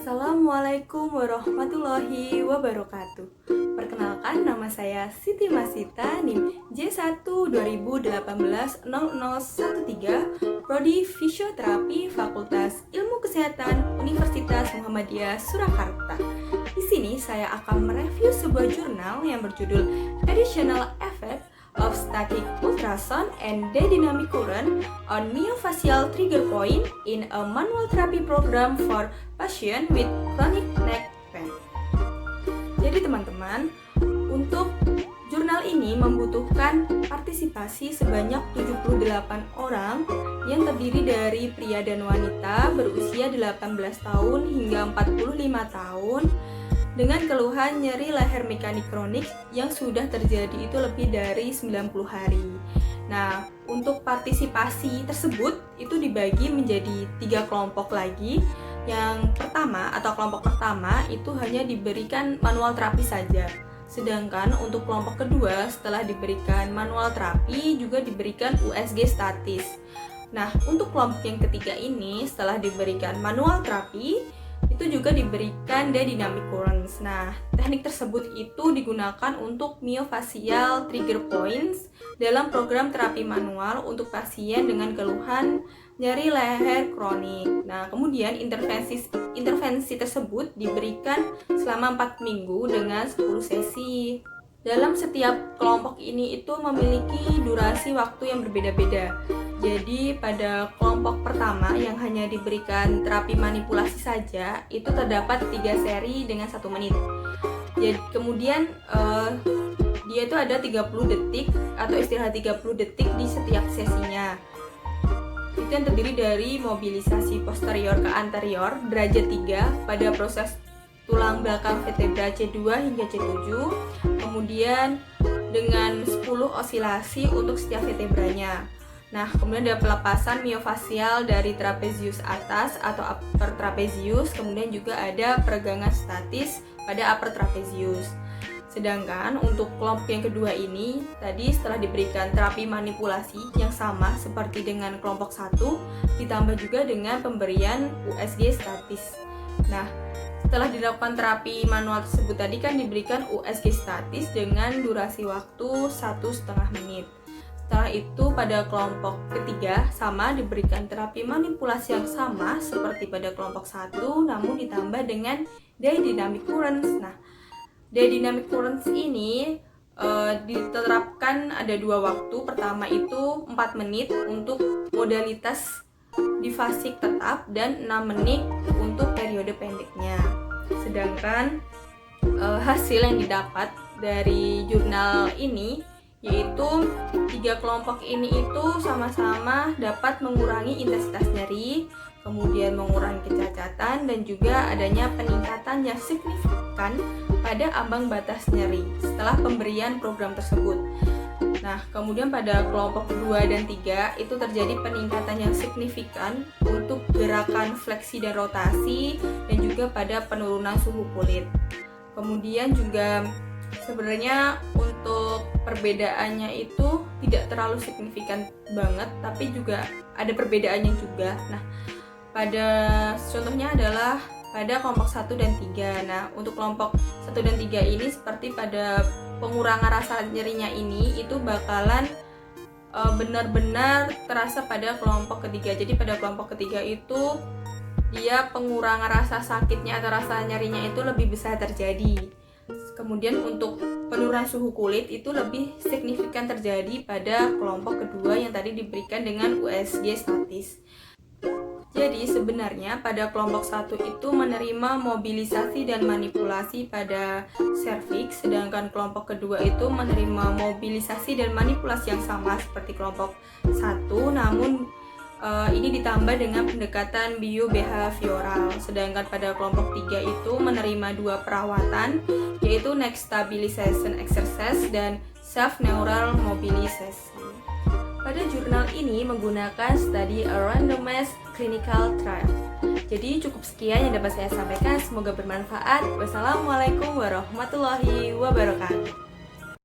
Assalamualaikum warahmatullahi wabarakatuh. Perkenalkan, nama saya Siti Masita, NIM J1 2018 0013, Prodi Fisioterapi Fakultas Ilmu Kesehatan Universitas Muhammadiyah Surakarta. Di sini saya akan mereview sebuah jurnal yang berjudul Additional Effect of Static Ultrasound and Dynamic Current on Myofascial Trigger Point in a Manual Therapy Program for Patients with Chronic Neck Pain. Jadi teman-teman, untuk jurnal ini membutuhkan partisipasi sebanyak 78 orang yang terdiri dari pria dan wanita berusia 18 tahun hingga 45 tahun dengan keluhan nyeri leher mekanik kronik yang sudah terjadi itu lebih dari 90 hari. Nah, untuk partisipasi tersebut itu dibagi menjadi 3 kelompok lagi. Yang pertama atau kelompok pertama itu hanya diberikan manual terapi saja. Sedangkan untuk kelompok kedua setelah diberikan manual terapi juga diberikan USG statis. Nah, untuk kelompok yang ketiga ini setelah diberikan manual terapi itu juga diberikan dynamic currents. Nah, teknik tersebut itu digunakan untuk myofascial trigger points dalam program terapi manual untuk pasien dengan keluhan nyeri leher kronik. Nah, kemudian intervensi tersebut diberikan selama 4 minggu dengan 10 sesi. Dalam setiap kelompok ini itu memiliki durasi waktu yang berbeda-beda. Jadi pada kelompok pertama yang hanya diberikan terapi manipulasi saja itu terdapat 3 seri dengan 1 menit. Jadi kemudian dia itu ada 30 detik atau istirahat 30 detik di setiap sesinya. Itu yang terdiri dari mobilisasi posterior ke anterior derajat 3 pada proses tulang belakang vertebra C2 hingga C7, kemudian dengan 10 osilasi untuk setiap vertebranya. Nah, kemudian ada pelepasan myofascial dari trapezius atas atau upper trapezius, kemudian juga ada peregangan statis pada upper trapezius. Sedangkan untuk kelompok yang kedua ini, tadi setelah diberikan terapi manipulasi yang sama seperti dengan kelompok 1, ditambah juga dengan pemberian USG statis. Nah, setelah dilakukan terapi manual tersebut tadi kan diberikan USG statis dengan durasi waktu 1,5 menit. Setelah itu pada kelompok ketiga sama diberikan terapi manipulasi yang sama seperti pada kelompok 1 namun ditambah dengan dynamic currents. Nah, dynamic currents ini diterapkan ada 2 waktu. Pertama itu 4 menit untuk modalitas difasik tetap dan 6 menit untuk periode pendeknya. Sedangkan hasil yang didapat dari jurnal ini yaitu 3 kelompok ini itu sama-sama dapat mengurangi intensitas nyeri, kemudian mengurangi kecacatan dan juga adanya peningkatan yang signifikan pada ambang batas nyeri setelah pemberian program tersebut. Nah, kemudian pada kelompok 2 dan 3 itu terjadi peningkatan yang signifikan untuk gerakan fleksi dan rotasi dan juga pada penurunan suhu kulit. Kemudian juga sebenarnya untuk perbedaannya itu tidak terlalu signifikan banget, tapi juga ada perbedaannya juga. Nah, pada contohnya adalah pada kelompok 1 dan 3. Nah, untuk kelompok 1 dan 3 ini seperti pada pengurangan rasa nyerinya ini itu bakalan benar-benar terasa pada kelompok ketiga. Jadi pada kelompok ketiga itu dia pengurangan rasa sakitnya atau rasa nyerinya itu lebih besar terjadi. Kemudian untuk penurunan suhu kulit itu lebih signifikan terjadi pada kelompok kedua yang tadi diberikan dengan USG statis. Jadi sebenarnya pada kelompok 1 itu menerima mobilisasi dan manipulasi pada serviks, sedangkan kelompok kedua itu menerima mobilisasi dan manipulasi yang sama seperti kelompok 1, namun ini ditambah dengan pendekatan biobehavioral. Sedangkan pada kelompok 3 itu menerima 2 perawatan yaitu neck stabilization exercise dan self neural mobilization. Pada jurnal ini menggunakan study a randomized clinical trial. Jadi cukup sekian yang dapat saya sampaikan, semoga bermanfaat. Wassalamualaikum warahmatullahi wabarakatuh.